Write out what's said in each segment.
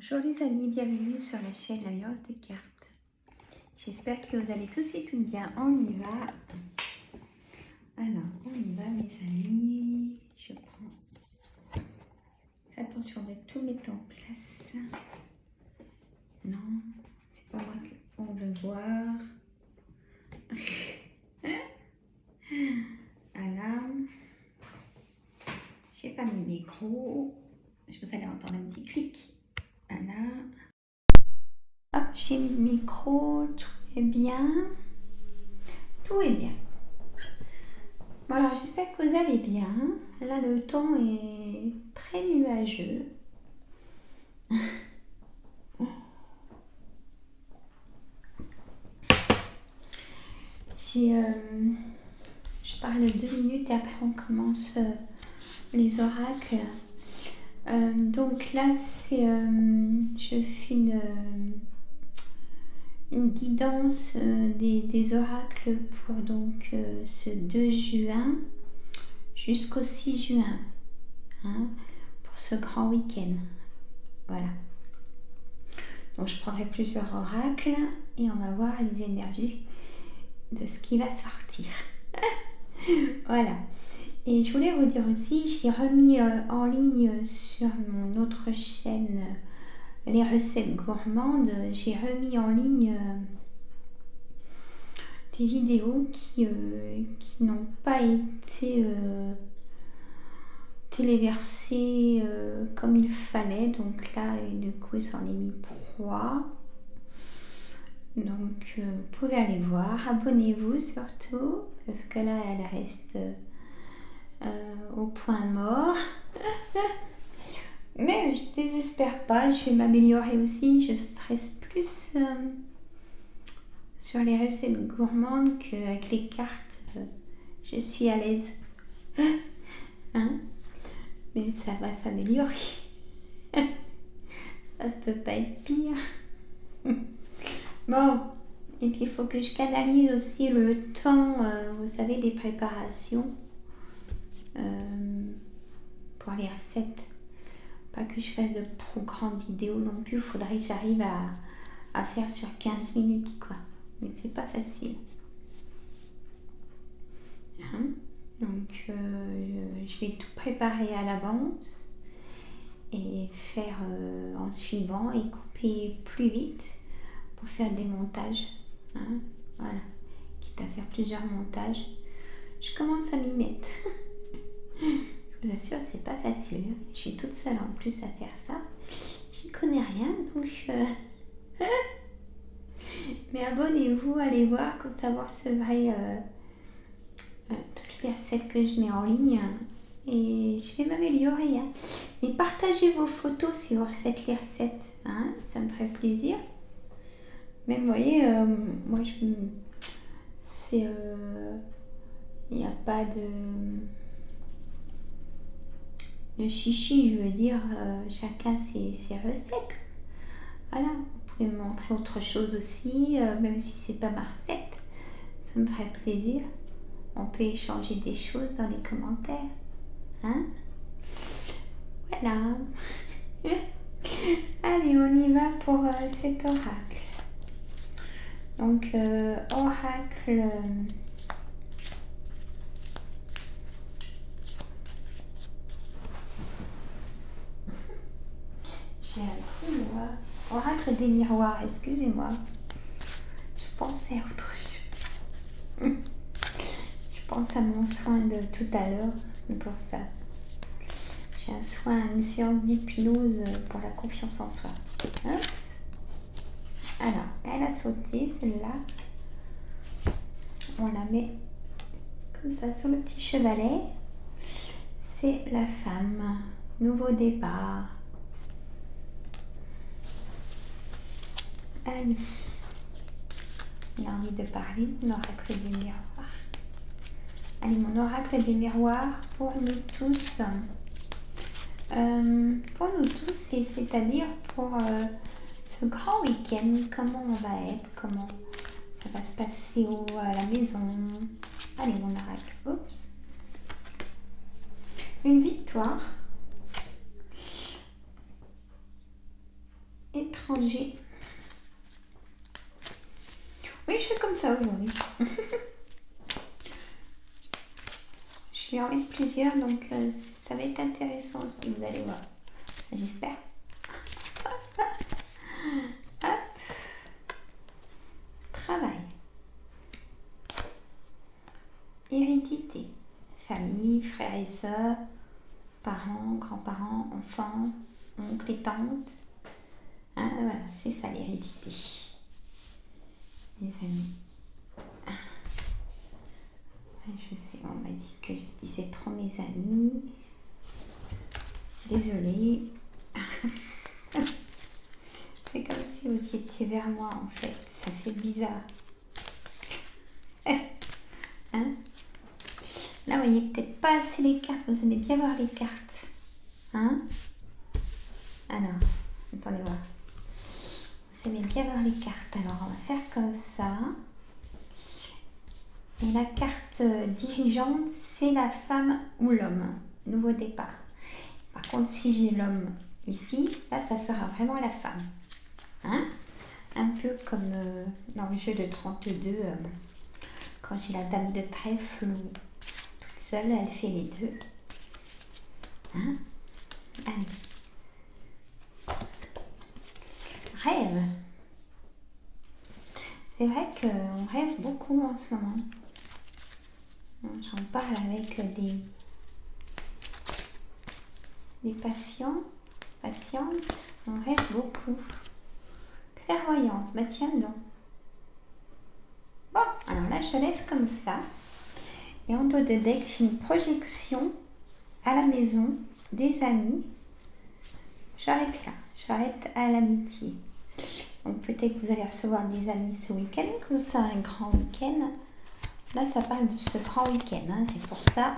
Bonjour les amis, bienvenue sur la chaîne La Nuance des cartes. J'espère que vous allez tous et toutes bien. On y va. Alors, on y va mes amis. Je prends. Fais attention de tout mettre en place. Non, c'est pas moi qu'on veut voir. Alarme. J'ai pas mis le micro. Je vous allez entendre un petit clic. Voilà. Hop, j'ai mis le micro. Tout est bien. Tout est bien. Bon alors j'espère que vous allez bien. Là le temps est très nuageux. Je parle 2 minutes et après on commence les oracles. Donc là c'est je fais une guidance des oracles pour donc ce 2 juin jusqu'au 6 juin, hein, pour ce grand week-end. Voilà. Donc je prendrai plusieurs oracles et on va voir les énergies de ce qui va sortir. Voilà. Et je voulais vous dire aussi, j'ai remis en ligne sur mon autre chaîne les recettes gourmandes. J'ai remis en ligne des vidéos qui n'ont pas été téléversées comme il fallait. Donc là, du coup, j'en ai mis 3. Donc, vous pouvez aller voir. Abonnez-vous surtout, parce que là, elle reste au point mort. Mais je désespère pas, je vais m'améliorer aussi. Je stresse plus sur les recettes gourmandes qu'avec les cartes. Je suis à l'aise. Hein? Mais ça va s'améliorer. Ça ne peut pas être pire. Bon, et puis il faut que je canalise aussi le temps, vous savez, des préparations pour les recettes. Pas que je fasse de trop grandes vidéos non plus, il faudrait que j'arrive à faire sur 15 minutes, quoi. Mais c'est pas facile. Hein? Donc, je vais tout préparer à l'avance et faire en suivant et couper plus vite pour faire des montages. Hein? Voilà. Quitte à faire plusieurs montages. Je commence à m'y mettre. Je vous assure, c'est pas facile. Je suis toute seule en plus à faire ça. J'y connais rien, donc... Mais abonnez-vous, allez voir, comme ça vous recevrez toutes les recettes que je mets en ligne. Et je vais m'améliorer. Hein. Mais partagez vos photos si vous refaites les recettes. Hein, ça me ferait plaisir. Même, vous voyez, moi, c'est... il n'y a pas de chichi, je veux dire, chacun ses recettes. Voilà, vous pouvez me montrer autre chose aussi, même si c'est pas ma recette, ça me ferait plaisir. On peut échanger des choses dans les commentaires. Hein? Voilà. Allez, on y va pour cet oracle. Donc, oracle... J'ai un trou noir. Oracle des miroirs, excusez-moi. Je pensais à autre chose. Je pense à mon soin de tout à l'heure, pour ça. J'ai un soin, une séance d'hypnose pour la confiance en soi. Oups. Alors, elle a sauté, celle-là. On la met comme ça sur le petit chevalet. C'est la femme. Nouveau départ. Allez. Il a envie de parler, mon oracle des miroirs. Allez, mon oracle des miroirs pour nous tous. Pour nous tous, c'est-à-dire pour ce grand week-end, comment on va être, comment ça va se passer à la maison. Allez, mon oracle. Oups. Une victoire. l'étranger. Oui, je fais comme ça aujourd'hui. Je vais en mettre plusieurs, donc ça va être intéressant aussi, vous allez voir. J'espère. Hop. Travail. Hérédité. Famille, frères et sœurs, parents, grands-parents, enfants, oncles et tantes. Hein, voilà, c'est ça l'hérédité. Les amis. Je sais, on m'a dit que je disais trop mes amis. Désolée. C'est comme si vous étiez vers moi en fait. Ça fait bizarre. Hein? Là, vous voyez peut-être pas assez les cartes. Vous aimez bien voir les cartes. Hein? Alors, attendez voir. Vous aimez bien voir les cartes. Alors, on va faire comme ça. Et la carte dirigeante, c'est la femme ou l'homme. Nouveau départ. Par contre, si j'ai l'homme ici, là, ça sera vraiment la femme. Hein? Un peu comme dans le jeu de 32, quand j'ai la dame de trèfle où toute seule, elle fait les deux. Hein? Allez. Rêve. C'est vrai qu'on rêve beaucoup en ce moment. J'en parle avec des patients, patientes. On rêve beaucoup. Clairvoyance, bah tiens non. Bon, alors là je laisse comme ça. Et en dos de deck, j'ai une projection à la maison des amis. J'arrête là, j'arrête à l'amitié. Donc peut-être que vous allez recevoir des amis ce week-end, que c'est un grand week-end. Là ça parle de ce grand week-end, hein. C'est pour ça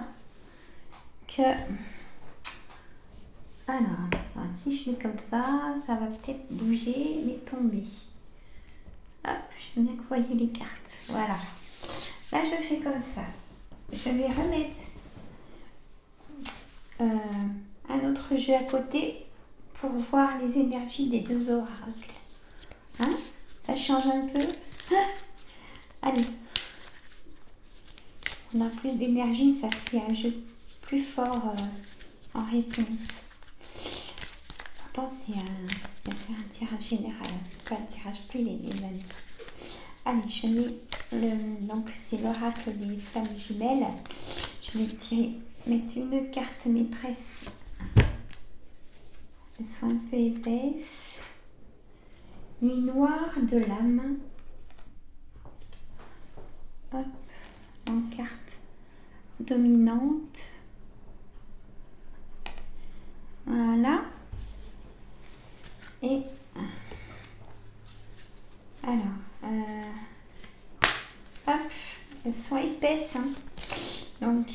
que... Alors, si je mets comme ça, ça va peut-être bouger, mais tomber. Hop, je veux bien que vous voyez les cartes. Voilà. Là, je fais comme ça. Je vais remettre un autre jeu à côté pour voir les énergies des deux oracles. Hein? Ça change un peu. Allez. On a plus d'énergie, ça fait un jeu plus fort en réponse. Pourtant, c'est bien sûr un tirage général. C'est pas un tirage privé, les amis. Allez, je mets donc c'est l'oracle des flammes jumelles. Je vais mettre une carte maîtresse. Elles sont un peu épaisses. Nuit noire de l'âme. Hop, en carte dominante. Voilà. Et alors, hop, elles sont épaisses, hein. Donc,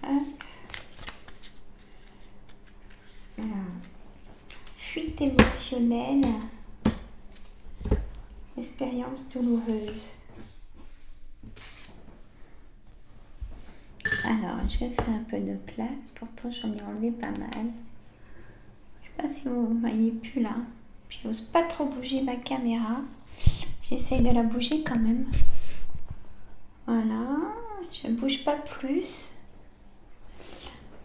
hop. Alors, fuite émotionnelle, expérience douloureuse. Alors, je vais faire un peu de place, pourtant j'en ai enlevé pas mal. Je sais pas si vous voyez plus là. Puis j'ose pas trop bouger ma caméra. J'essaye de la bouger quand même. Voilà, je ne bouge pas plus.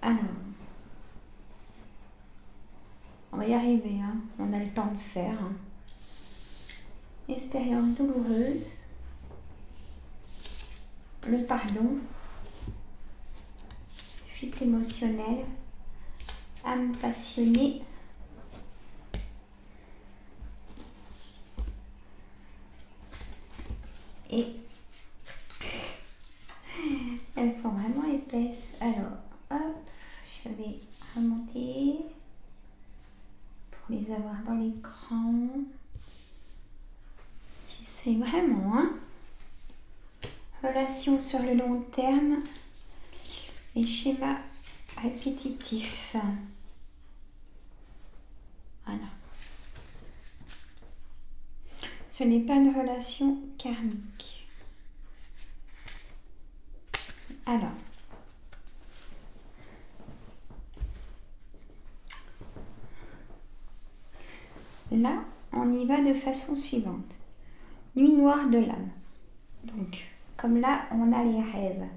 Alors, on va y arriver, hein. On a le temps de le faire. Hein. Expérience douloureuse. Le pardon. Fuite émotionnelle. Âme passionnée. Et elles sont vraiment épaisses. Alors, hop, je vais remonter pour les avoir dans l'écran. J'essaie vraiment, hein. Relation sur le long terme et schéma répétitif. Voilà. Ce n'est pas une relation karmique. Alors, là, on y va de façon suivante. Nuit noire de l'âme. Donc, comme là, on a les rêves.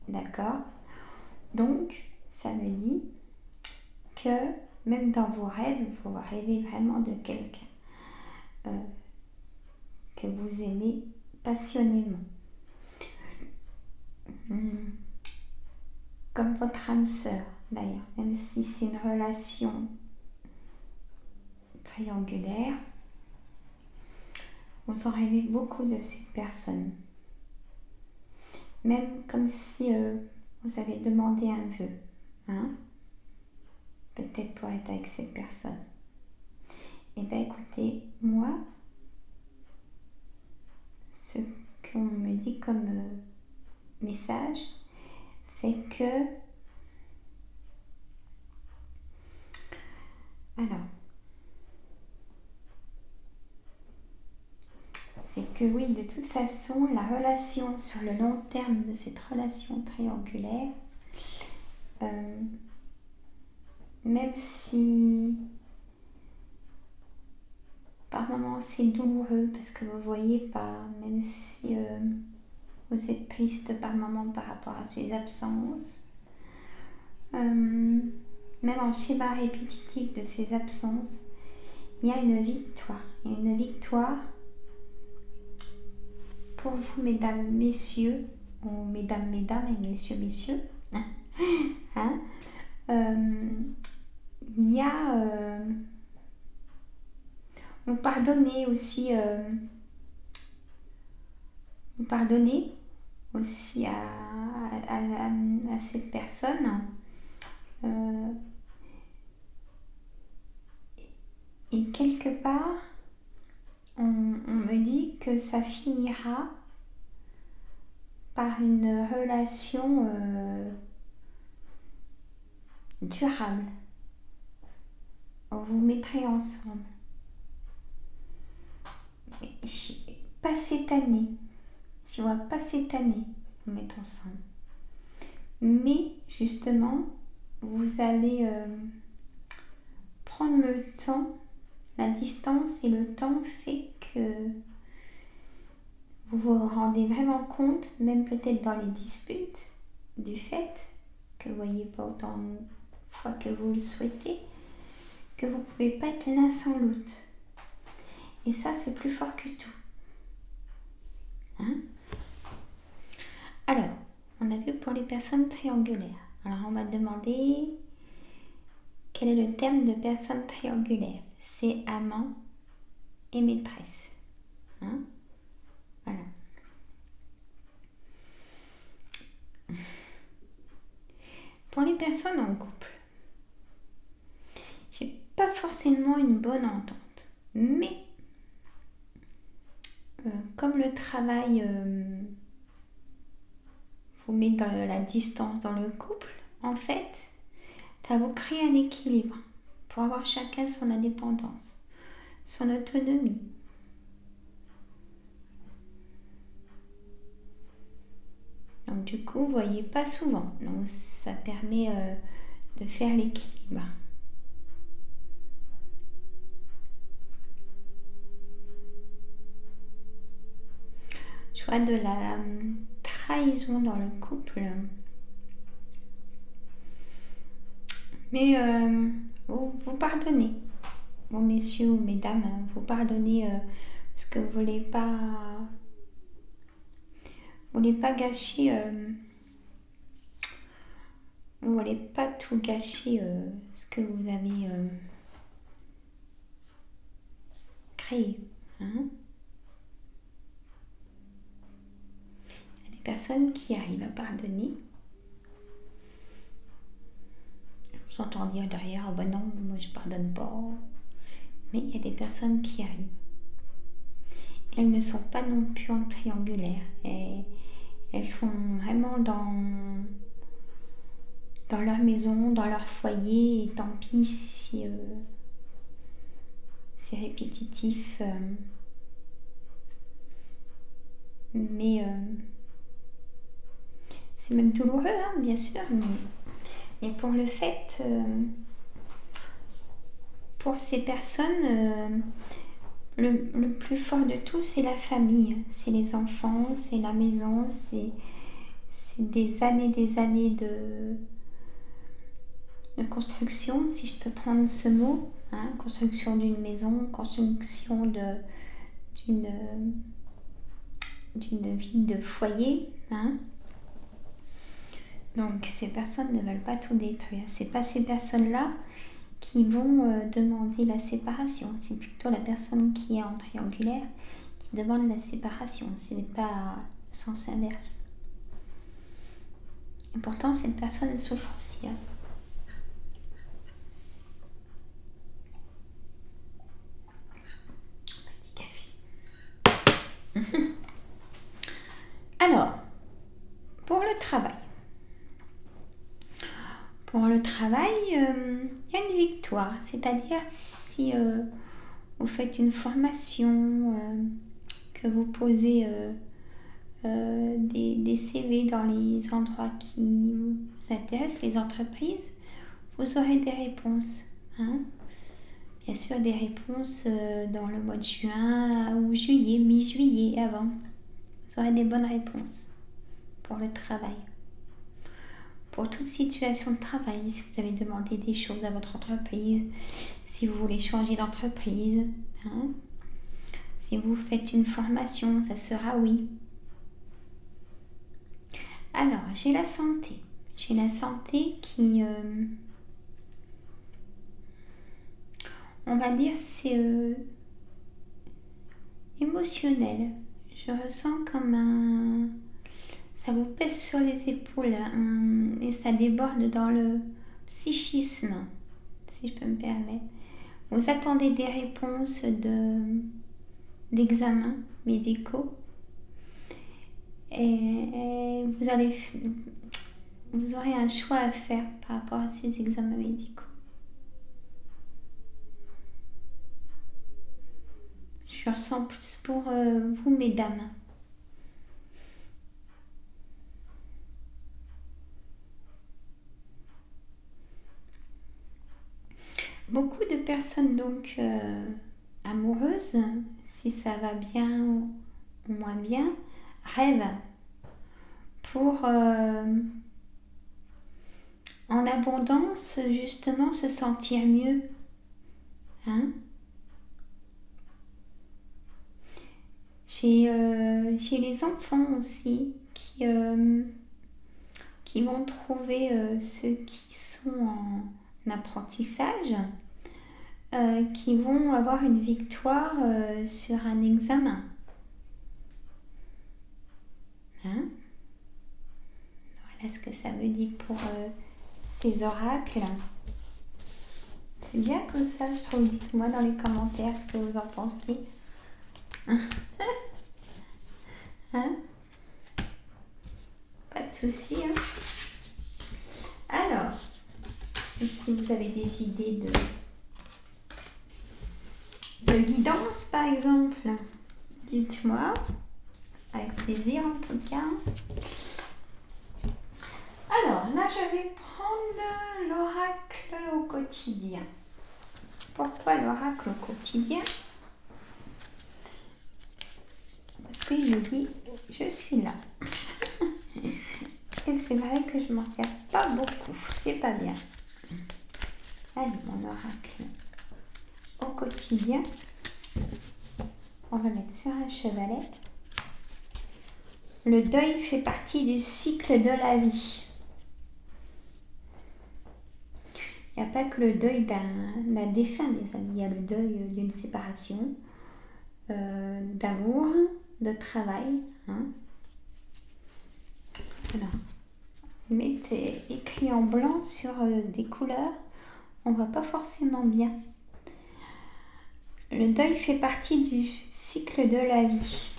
D'accord? Donc, ça me dit que même dans vos rêves, vous rêvez vraiment de quelqu'un que vous aimez passionnément. Comme votre âme sœur, d'ailleurs, même si c'est une relation triangulaire, vous en rêvez beaucoup de cette personne. Même comme si vous avez demandé un vœu, hein? Peut-être pour être avec cette personne. Et bien écoutez, moi, ce qu'on me dit comme message, c'est que c'est que oui, de toute façon, la relation sur le long terme de cette relation triangulaire, même si par moments c'est douloureux parce que vous ne voyez pas, même si vous êtes triste par moments par rapport à ces absences, même en schéma répétitif de ces absences, il y a une victoire. Il y a une victoire pour vous, mesdames, messieurs, ou mesdames, mesdames et messieurs, messieurs. Hein? Il y a vous pardonnez aussi à cette personne et quelque part on me dit que ça finira par une relation durable. Vous vous mettrez ensemble. Pas cette année. Je vois pas cette année vous mettre ensemble. Mais justement, vous allez prendre le temps, la distance et le temps fait que vous vous rendez vraiment compte, même peut-être dans les disputes, du fait que vous ne voyez pas autant de fois que vous le souhaitez, que vous ne pouvez pas être l'un sans l'autre. Et ça, c'est plus fort que tout. Hein? Alors, on a vu pour les personnes triangulaires. Alors, on m'a demandé quel est le terme de personne triangulaire. C'est amant et maîtresse. Hein? Voilà. Pour les personnes en couple, j'ai pas forcément une bonne entente, mais comme le travail vous met dans la distance dans le couple, en fait, ça vous crée un équilibre pour avoir chacun son indépendance, son autonomie. Donc du coup, vous ne voyez pas souvent. Donc ça permet de faire l'équilibre. Je vois de la trahison dans le couple. Mais vous pardonnez. Bon, messieurs ou mesdames, vous pardonnez parce que vous voulez pas gâcher, vous voulez pas tout gâcher ce que vous avez créé. Hein? Il y a des personnes qui arrivent à pardonner. Je vous entends dire derrière, oh ben non, moi je pardonne pas. Mais il y a des personnes qui arrivent. Elles ne sont pas non plus en triangulaire. Elles font vraiment dans leur maison, dans leur foyer, et tant pis si c'est répétitif. Mais c'est même douloureux, hein, bien sûr. Mais pour le fait, pour ces personnes, le plus fort de tout, c'est la famille. C'est les enfants, c'est la maison, c'est des années de construction, si je peux prendre ce mot. Hein, construction d'une maison, construction d'une vie de foyer. Hein. Donc ces personnes ne veulent pas tout détruire. C'est pas ces personnes-là qui vont demander la séparation. C'est plutôt la personne qui est en triangulaire qui demande la séparation. Ce n'est pas le sens inverse. Et pourtant, cette personne souffre aussi. Hein. Petit café. Alors, pour le travail. Pour le travail, il y a une victoire. C'est-à-dire si vous faites une formation, que vous posez des CV dans les endroits qui vous intéressent, les entreprises, vous aurez des réponses. Hein. Bien sûr, des réponses dans le mois de juin ou juillet, mi-juillet, avant. Vous aurez des bonnes réponses pour le travail. Pour toute situation de travail, si vous avez demandé des choses à votre entreprise, si vous voulez changer d'entreprise, hein, si vous faites une formation, ça sera oui. Alors, j'ai la santé. J'ai la santé qui, on va dire, c'est émotionnel. Je ressens comme un... Ça vous pèse sur les épaules et ça déborde dans le psychisme, si je peux me permettre. Vous attendez des réponses d'examens médicaux et vous aurez un choix à faire par rapport à ces examens médicaux. Je ressens plus pour vous, mesdames. Beaucoup de personnes donc amoureuses, si ça va bien ou moins bien, rêvent pour en abondance justement se sentir mieux. Hein. Chez les enfants aussi qui vont trouver ceux qui sont en apprentissage, qui vont avoir une victoire sur un examen. Hein. Voilà ce que ça veut dire pour ces oracles. C'est bien comme ça, je trouve. Dites-moi dans les commentaires ce que vous en pensez. Hein? Pas de soucis. Hein? Alors, si vous avez des idées de guidance, par exemple, dites-moi. Avec plaisir, en tout cas. Alors, là, je vais prendre l'oracle au quotidien. Pourquoi l'oracle au quotidien? Parce qu'il me dit, je suis là. Et c'est vrai que je m'en sers pas beaucoup, c'est pas bien. Allez, mon oracle au quotidien. On va mettre sur un chevalet. Le deuil fait partie du cycle de la vie. Il n'y a pas que le deuil d'un défunt, mes amis. Il y a le deuil d'une séparation, d'amour, de travail. Hein. Voilà. Mettez écrit en blanc sur des couleurs, on ne voit pas forcément bien. Le deuil fait partie du cycle de la vie.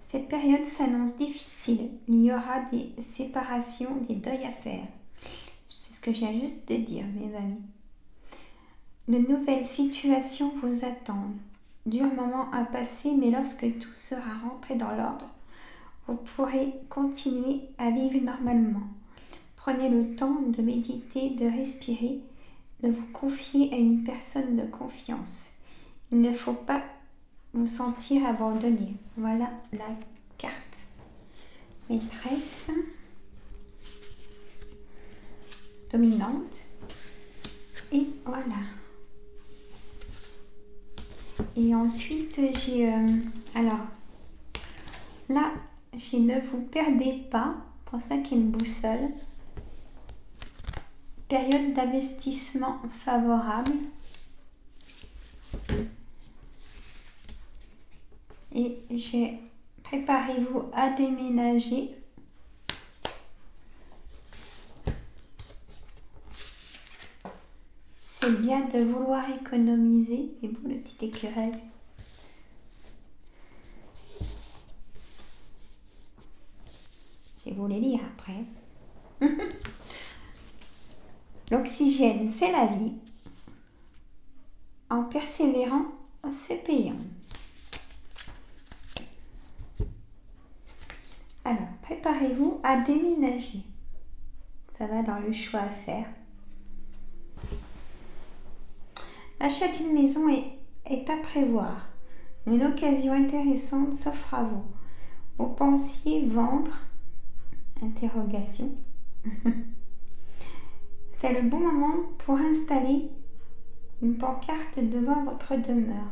Cette période s'annonce difficile. Il y aura des séparations, des deuils à faire. C'est ce que je viens juste de dire, mes amis. De nouvelles situations vous attendent. Dur moment à passer, mais lorsque tout sera rentré dans l'ordre, vous pourrez continuer à vivre normalement. Prenez le temps de méditer, de respirer, de vous confier à une personne de confiance. Il ne faut pas vous sentir abandonné. Voilà la carte maîtresse, dominante. Et voilà. Et ensuite, j'ai... alors, là, j'ai ne vous perdez pas. Pour ça qu'il y a une boussole. Période d'investissement favorable. Et j'ai préparez-vous à déménager. C'est bien de vouloir économiser. Et bon, le petit écureuil. Je vais vous les lire après. L'oxygène, c'est la vie. En persévérant, c'est payant. Alors, préparez-vous à déménager. Ça va dans le choix à faire. L'achat d'une maison est à prévoir. Une occasion intéressante s'offre à vous. Vous pensiez vendre ? Interrogation. C'est le bon moment pour installer une pancarte devant votre demeure.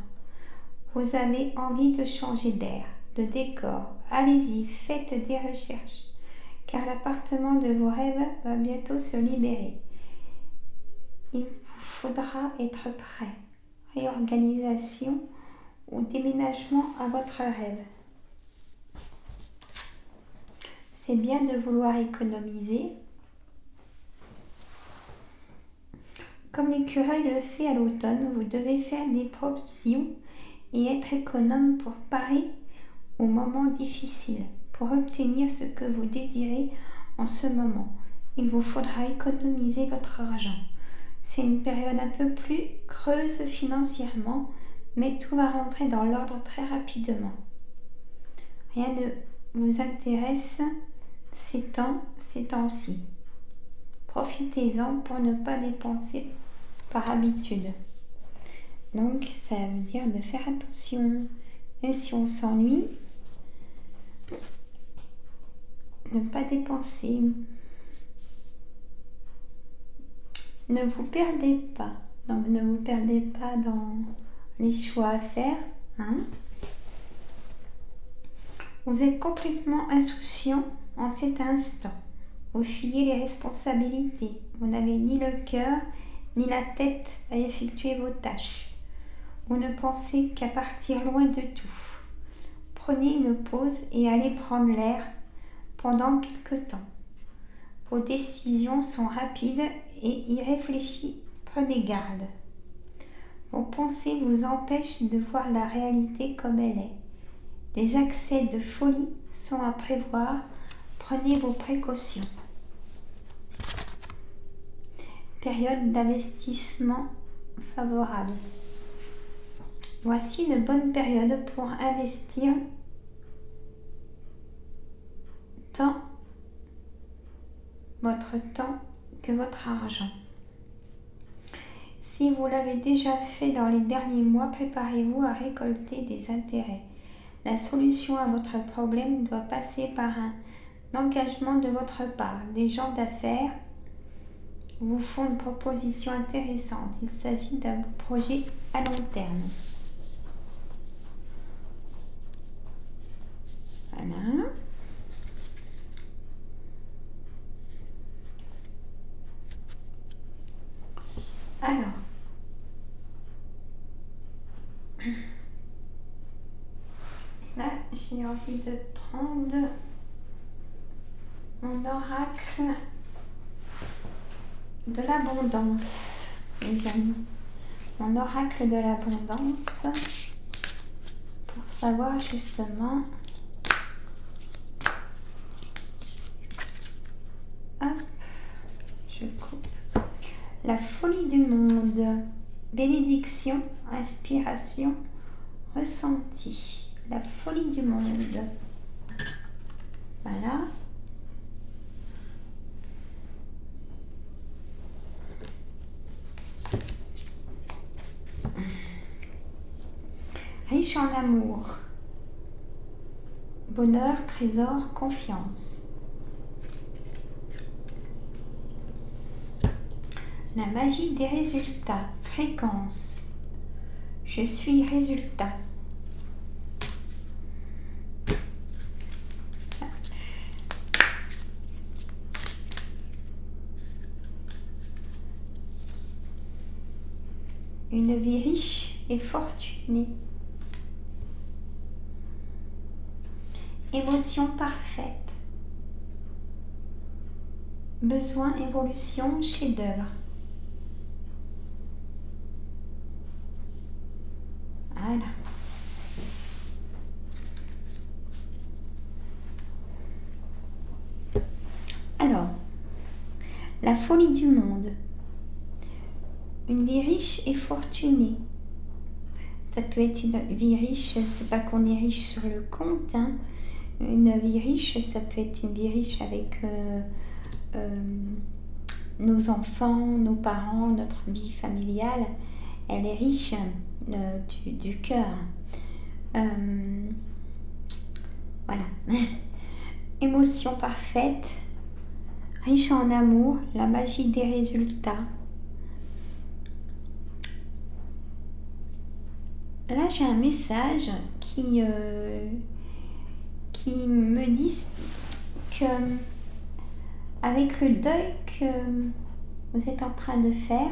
Vous avez envie de changer d'air, de décor. Allez-y, faites des recherches, car l'appartement de vos rêves va bientôt se libérer. Il vous faudra être prêt. Réorganisation ou déménagement à votre rêve. C'est bien de vouloir économiser. Comme l'écureuil le fait à l'automne, vous devez faire des provisions et être économe pour parer aux moments difficiles. Pour obtenir ce que vous désirez en ce moment, il vous faudra économiser votre argent. C'est une période un peu plus creuse financièrement, mais tout va rentrer dans l'ordre très rapidement. Rien ne vous intéresse ces temps-ci. Profitez-en pour ne pas dépenser par habitude. Donc, ça veut dire de faire attention. Et si on s'ennuie, ne pas dépenser. Ne vous perdez pas. Donc, ne vous perdez pas dans les choix à faire. Vous êtes complètement insouciant en cet instant. Vous fuyez les responsabilités. Vous n'avez ni le cœur ni la tête à effectuer vos tâches. Vous ne pensez qu'à partir loin de tout. Prenez une pause et allez prendre l'air pendant quelque temps. Vos décisions sont rapides et irréfléchies. Prenez garde. Vos pensées vous empêchent de voir la réalité comme elle est. Des accès de folie sont à prévoir. Prenez vos précautions. Période d'investissement favorable. Voici une bonne période pour investir tant votre temps que votre argent. Si vous l'avez déjà fait dans les derniers mois, préparez-vous à récolter des intérêts. La solution à votre problème doit passer par un engagement de votre part. Des gens d'affaires vous font une proposition intéressante. Il s'agit d'un projet à long terme. Voilà. Alors, là, j'ai envie de prendre mon oracle de l'abondance, les amis. Mon oracle de l'abondance pour savoir justement. Hop, je coupe. La folie du monde. Bénédiction, inspiration, ressenti. La folie du monde. Voilà. riche en amour, bonheur, trésor, confiance. La magie des résultats, fréquence. Je suis résultat. Une vie riche et fortunée. Émotion parfaite. Besoin, évolution, chef-d'œuvre. Voilà. Alors, la folie du monde. Une vie riche et fortunée. Ça peut être une vie riche, c'est pas qu'on est riche sur le compte, hein. Une vie riche, ça peut être une vie riche avec nos enfants, nos parents, notre vie familiale. Elle est riche du cœur. Voilà. Émotion parfaite, riche en amour, la magie des résultats. Là, j'ai un message qui me dit que avec le deuil que vous êtes en train de faire,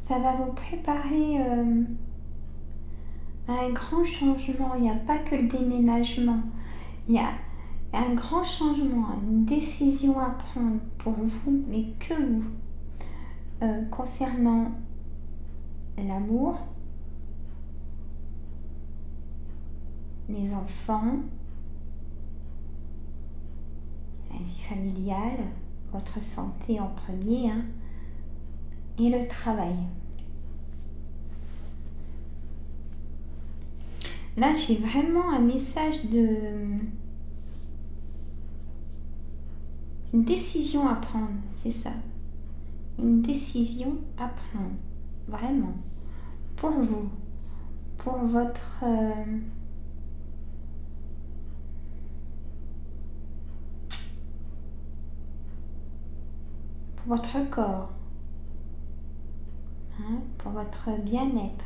ça va vous préparer à un grand changement. Il n'y a pas que le déménagement. Il y a un grand changement, une décision à prendre pour vous, mais que vous, concernant l'amour, les enfants, la vie familiale, votre santé en premier, hein, et le travail. Là, j'ai vraiment un message une décision à prendre, c'est ça. Une décision à prendre, vraiment, pour vous, pour votre corps, hein, pour votre bien-être.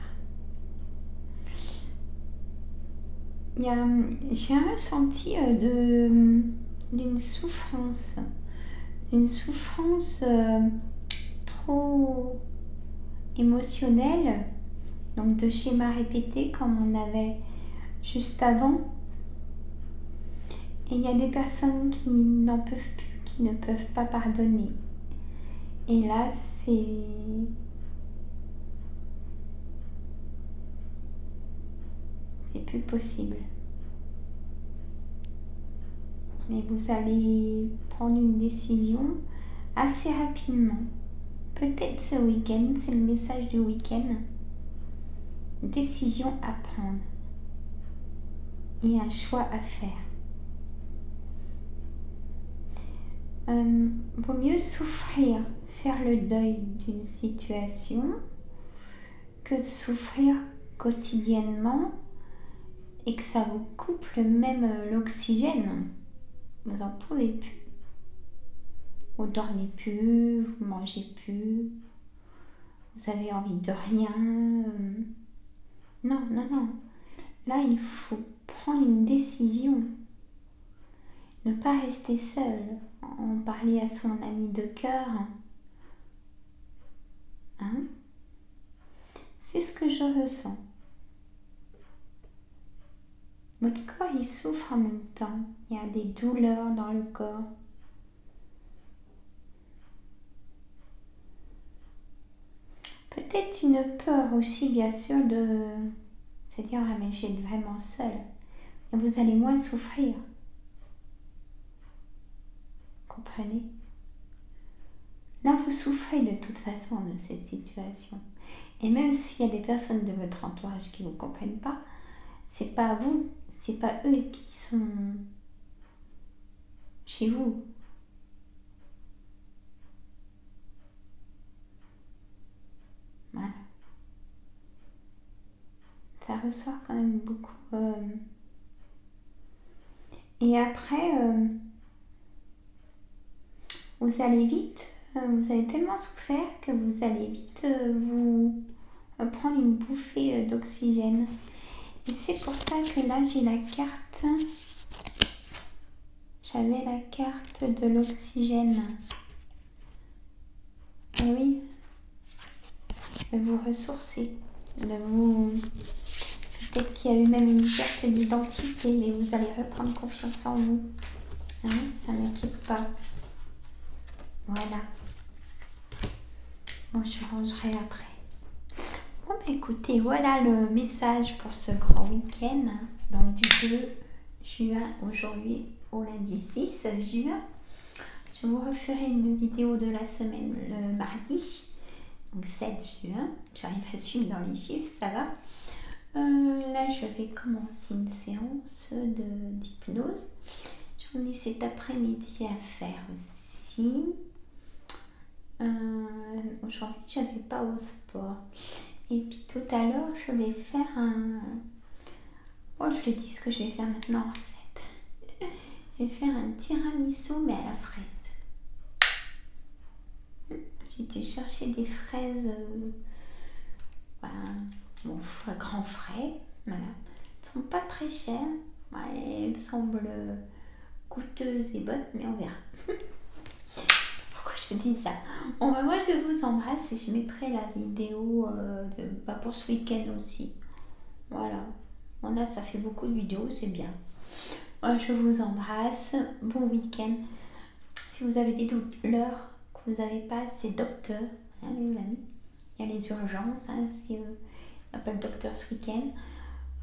J'ai un ressenti d'une souffrance trop émotionnelle, donc de schéma répété comme on avait juste avant. Et il y a des personnes qui n'en peuvent plus, qui ne peuvent pas pardonner. Et là, c'est plus possible. Mais vous allez prendre une décision assez rapidement. Peut-être ce week-end, c'est le message du week-end. Décision à prendre et un choix à faire. Vaut mieux souffrir, faire le deuil d'une situation que de souffrir quotidiennement et que ça vous coupe même l'oxygène. Vous n'en pouvez plus. Vous dormez plus, vous mangez plus, vous avez envie de rien. Non. Là, il faut prendre une décision. Ne pas rester seul. En parler à son ami de cœur. Hein? C'est ce que je ressens. Votre corps, il souffre en même temps. Il y a des douleurs dans le corps. Peut-être une peur aussi, bien sûr, de se dire « Ah, mais je vais être vraiment seule ». Et vous allez moins souffrir. Comprenez? Là, vous souffrez de toute façon de cette situation. Et même s'il y a des personnes de votre entourage qui ne vous comprennent pas, c'est pas vous, c'est pas eux qui sont chez vous. Voilà. Ça ressort quand même beaucoup. Et après, vous allez vite, vous avez tellement souffert que vous allez vite vous prendre une bouffée d'oxygène. Et c'est pour ça que là, j'ai la carte. J'avais la carte de l'oxygène. Et oui, de vous ressourcer, de vous... Peut-être qu'il y a eu même une perte d'identité, mais vous allez reprendre confiance en vous. Hein, ça ne m'inquiète pas. Voilà. Bon, je rangerai après. Bon, bah écoutez, voilà le message pour ce grand week-end. Donc du 2 juin aujourd'hui au lundi 6 juin. Je vous referai une vidéo de la semaine le mardi, donc 7 juin. J'arrive à suivre dans les chiffres, ça va. Là, je vais commencer une séance d'hypnose. J'en ai cet après-midi à faire aussi. Aujourd'hui, je ne vais pas au sport. Et puis tout à l'heure, je vais faire un... Oh, je le dis ce que je vais faire maintenant en recette. Je vais faire un tiramisu, mais à la fraise. J'ai été chercher des fraises... bon, grand frais. Voilà. Elles sont pas très chères. Ouais, elles semblent coûteuses et bonnes, mais on verra. Pourquoi je dis ça? Bon, bah, moi, je vous embrasse et je mettrai la vidéo pour ce week-end aussi. Voilà. Bon, là, ça fait beaucoup de vidéos, c'est bien. Moi, je vous embrasse. Bon week-end. Si vous avez des doutes, l'heure que vous n'avez pas, c'est docteur. Hein, les amis. Il y a les urgences. Hein, il n'y a pas le docteur ce week-end.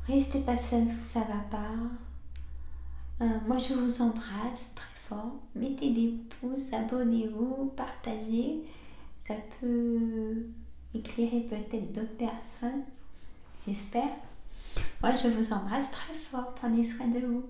Restez pas seul, ça va pas. Moi, je vous embrasse très fort. Mettez des pouces, abonnez-vous, partagez. Ça peut éclairer peut-être d'autres personnes. J'espère. Moi, je vous embrasse très fort. Prenez soin de vous.